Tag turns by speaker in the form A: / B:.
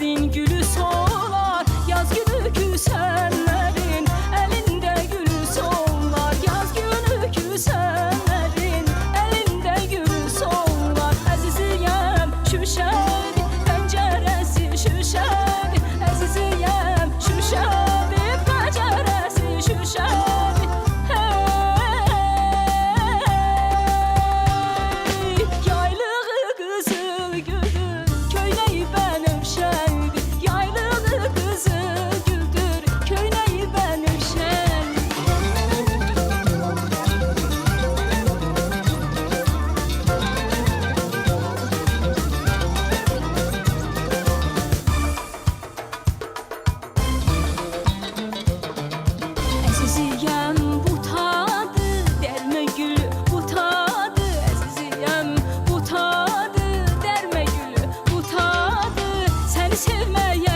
A: Mevsim gülü solar, yaz günü küsenlerin elinde gülü solar, yaz günü küsenlerin elinde gülü solar. Əziziyəm Şuşəli, pəncərəsi Şuşəli, əziziyəm Şuşəli, pəncərəsi Şuşəli. Hey, yaylığı qızıl güldür, köynəyi bənövşəlidir. Yaylığı qızıl güldür, köynəyi bənövşəlidir. Əziziyəm bu tadı, dərmə gülü bu tadı. Əziziyəm bu tadı, dərmə gülü bu tadı. Səni sevməyə